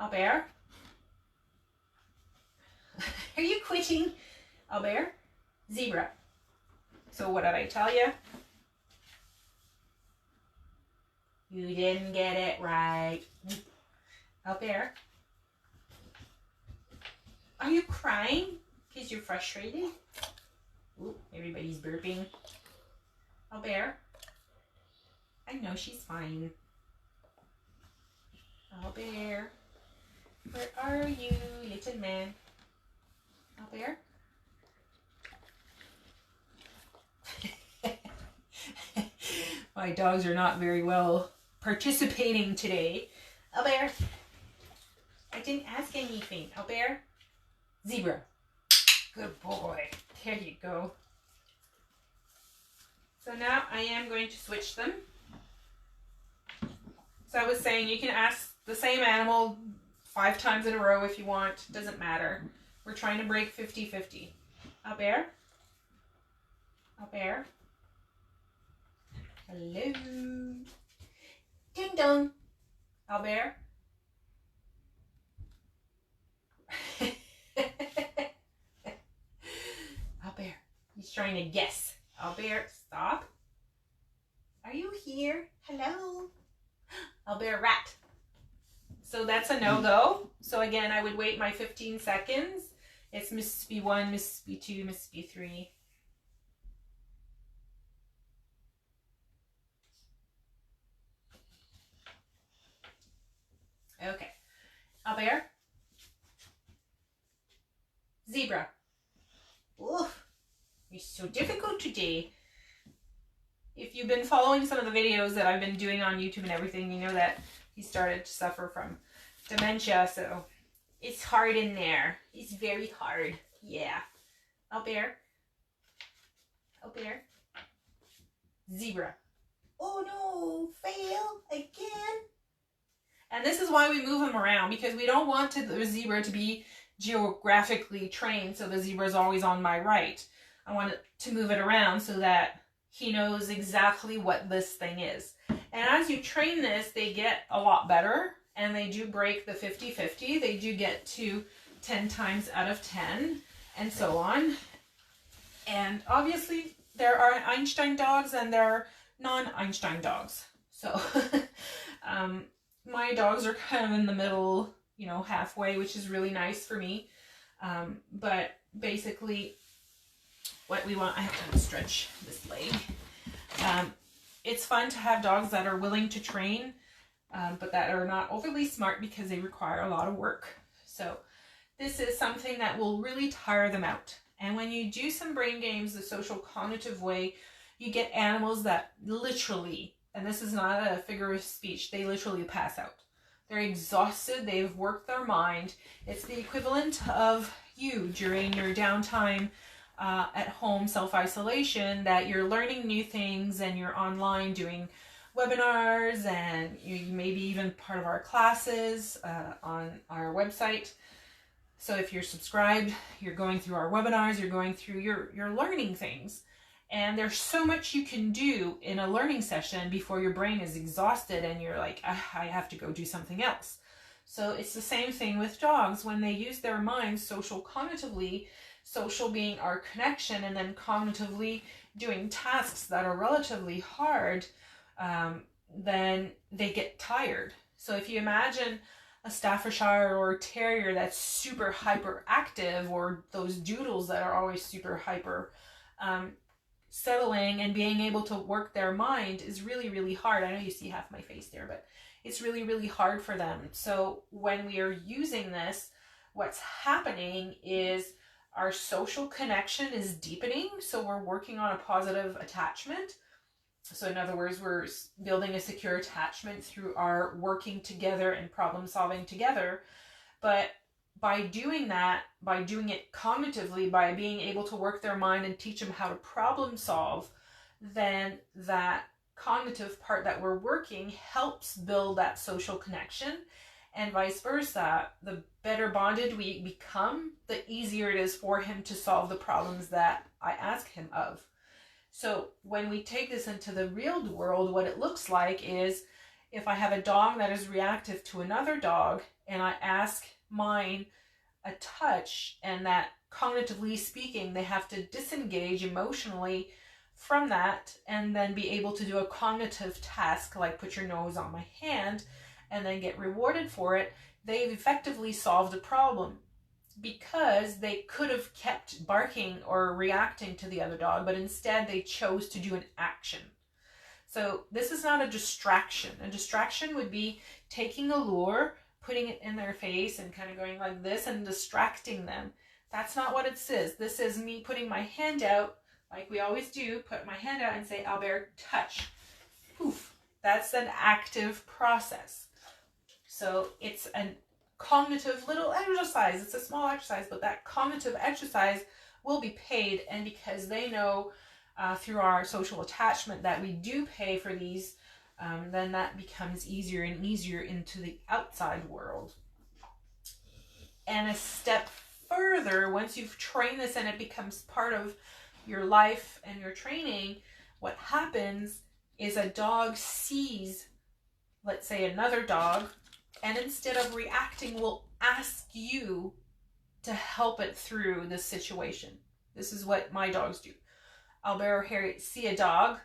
Albert? Are you quitting? Albert? Zebra. So what did I tell you? You didn't get it right. Albert? Are you crying because you're frustrated? Ooh, everybody's burping. Albert? I know she's fine. Albert? Where are you, little man? Albert? My dogs are not very well participating today. Albert? I didn't ask anything. Albert? Zebra. Good boy. There you go. So now I am going to switch them. So I was saying you can ask the same animal 5 times in a row if you want. Doesn't matter. We're trying to break 50-50. Albert? Albert? Hello? Ding dong. Albert? Albert, he's trying to guess. Albert, stop. Are you here? Hello? Albert, rat. So that's a no-go. So again, I would wait my 15 seconds. It's Mississippi 1, Mississippi 2, Mississippi 3. Okay. Albert? Zebra. Oof. You're so difficult today. If you've been following some of the videos that I've been doing on YouTube and everything, you know that he started to suffer from dementia, so it's hard in there. It's very hard. Yeah. Albert? Albert? Zebra. Oh no, fail again. And this is why we move him around, because we don't want the zebra to be geographically trained so the zebra is always on my right. I want to move it around so that he knows exactly what this thing is. And as you train this, they get a lot better, and they do break the 50-50. They do get to 10 times out of 10, and so on. And obviously, there are Einstein dogs and there are non-Einstein dogs. So my dogs are kind of in the middle, you know, halfway, which is really nice for me. But basically, what we want, I have to stretch this leg. It's fun to have dogs that are willing to train, but that are not overly smart because they require a lot of work. So this is something that will really tire them out. And when you do some brain games the social cognitive way, you get animals that literally, and this is not a figure of speech, they literally pass out. They're exhausted, they've worked their mind. It's the equivalent of you during your downtime at home self-isolation, that you're learning new things and you're online doing webinars, and you may be even part of our classes on our website. So if you're subscribed, you're going through our webinars, you're going through, you're learning things. And there's so much you can do in a learning session before your brain is exhausted and you're like, I have to go do something else. So it's the same thing with dogs. When they use their minds social cognitively, social being our connection, and then cognitively doing tasks that are relatively hard, then they get tired. So if you imagine a Staffordshire or a Terrier that's super hyperactive, or those doodles that are always super hyper, settling and being able to work their mind is really, really hard. I know you see half my face there, but it's really, really hard for them. So when we are using this, what's happening is our social connection is deepening. So we're working on a positive attachment. So in other words, we're building a secure attachment through our working together and problem solving together. But by doing that, by doing it cognitively, by being able to work their mind and teach them how to problem solve, then that cognitive part that we're working helps build that social connection, and vice versa. The better bonded we become, the easier it is for him to solve the problems that I ask him of. So when we take this into the real world, what it looks like is if I have a dog that is reactive to another dog and I ask mine a touch, and that cognitively speaking, they have to disengage emotionally from that and then be able to do a cognitive task like put your nose on my hand and then get rewarded for it, they've effectively solved a problem, because they could have kept barking or reacting to the other dog, but instead they chose to do an action. So this is not a distraction. A distraction would be taking a lure, putting it in their face and kind of going like this and distracting them. That's not what it says. This is me putting my hand out, like we always do, put my hand out and say, Albert, touch. Poof. That's an active process. So it's a cognitive little exercise. It's a small exercise, but that cognitive exercise will be paid. And because they know through our social attachment that we do pay for these, then that becomes easier and easier into the outside world. And a step further, once you've trained this and it becomes part of your life and your training, what happens is a dog sees, let's say, another dog, and instead of reacting, will ask you to help it through this situation. This is what my dogs do. Albert or Harriet see a dog.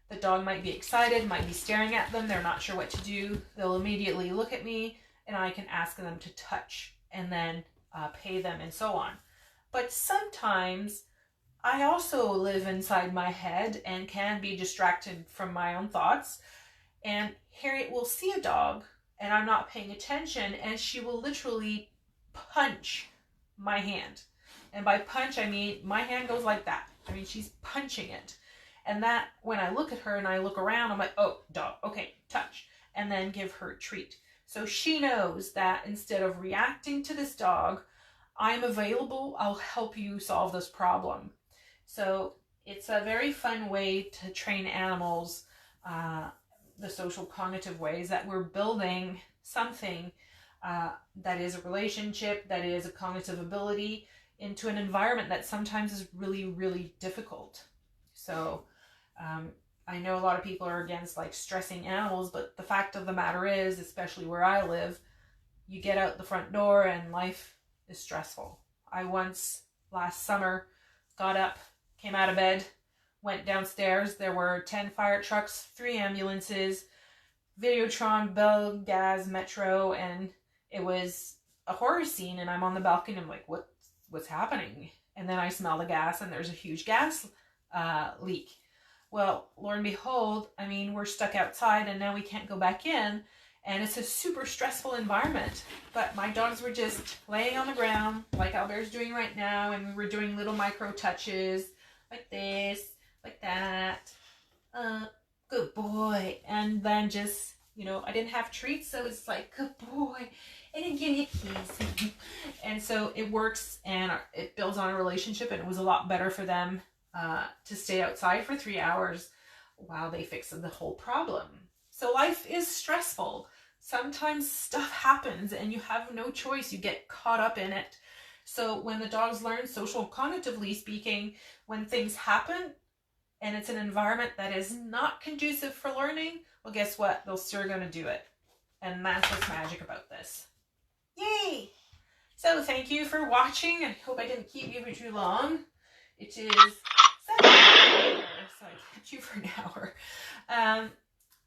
The dog might be excited, might be staring at them. They're not sure what to do. They'll immediately look at me, and I can ask them to touch and then pay them and so on. But sometimes I also live inside my head and can be distracted from my own thoughts. And Harriet will see a dog and I'm not paying attention, and she will literally punch my hand. And by punch, I mean my hand goes like that. I mean, she's punching it. And that, when I look at her and I look around, I'm like, oh, dog, okay, touch. And then give her a treat. So she knows that instead of reacting to this dog, I'm available, I'll help you solve this problem. So it's a very fun way to train animals, the social cognitive ways, that we're building something that is a relationship, that is a cognitive ability, into an environment that sometimes is really, really difficult. So I know a lot of people are against like stressing animals, but the fact of the matter is, especially where I live, you get out the front door and life is stressful. I once, last summer, got up, came out of bed, went downstairs. There were 10 fire trucks, 3 ambulances, Videotron, Bell, Gas, Metro, and it was a horror scene. And I'm on the balcony and I'm like, what's happening? And then I smell the gas and there's a huge gas leak. Well, lo and behold, I mean, we're stuck outside and now we can't go back in. And it's a super stressful environment. But my dogs were just laying on the ground like Albert's doing right now. And we were doing little micro touches like this, like that. Good boy. And then just, you know, I didn't have treats. So it's like, good boy. And then give me a kiss. And so it works and it builds on a relationship. And it was a lot better for them to stay outside for 3 hours while they fixed the whole problem. So life is stressful. Sometimes stuff happens and you have no choice. You get caught up in it. So when the dogs learn social cognitively speaking, when things happen and it's an environment that is not conducive for learning, well, guess what? They're still going to do it. And that's what's magic about this. Yay! So thank you for watching. I hope I didn't keep you for too long. It is 7 hours, so I kept you for an hour.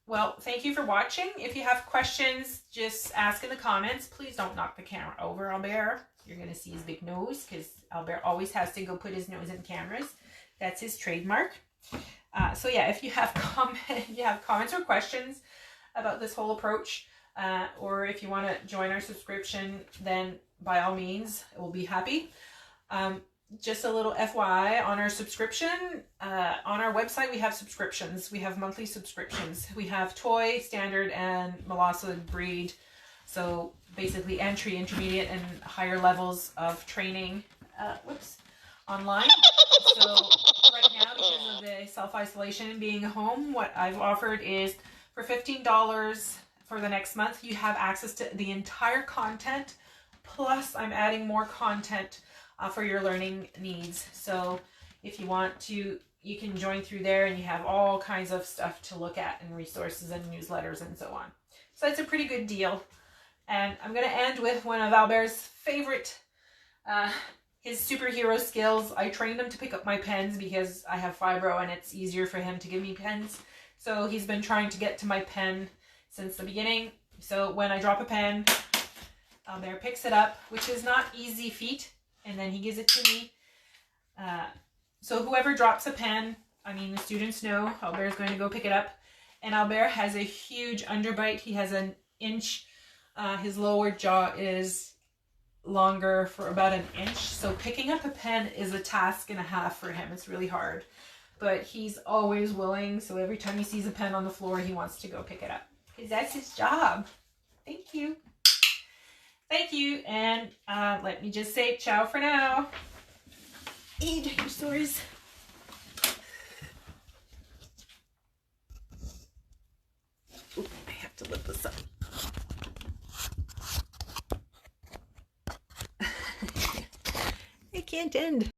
Well, thank you for watching. If you have questions, just ask in the comments. Please don't knock the camera over, Albert. You're going to see his big nose because Albert always has to go put his nose in cameras. That's his trademark. So yeah, if you have comments or questions about this whole approach, or if you want to join our subscription, then by all means, we'll be happy. Just a little FYI on our subscription, on our website we have subscriptions. We have monthly subscriptions. We have toy, standard, and Molassa breed. So basically entry, intermediate, and higher levels of training online. So right now, because of the self-isolation and being home, what I've offered is for $15 for the next month, you have access to the entire content. Plus, I'm adding more content for your learning needs. So if you want to, you can join through there, and you have all kinds of stuff to look at, and resources and newsletters and so on. So it's a pretty good deal. And I'm going to end with one of Albert's favorite, his superhero skills. I trained him to pick up my pens because I have fibro and it's easier for him to give me pens. So he's been trying to get to my pen since the beginning. So when I drop a pen, Albert picks it up, which is not easy feat, and then he gives it to me. So whoever drops a pen, I mean, the students know Albert's going to go pick it up. And Albert has a huge underbite. He has an inch. His lower jaw is longer for about an inch. So picking up a pen is a task and a half for him. It's really hard. But he's always willing. So every time he sees a pen on the floor, he wants to go pick it up. Because that's his job. Thank you. Thank you. And let me just say ciao for now. Hey, dinosaurs. Oop, I have to lift this up. I can't end.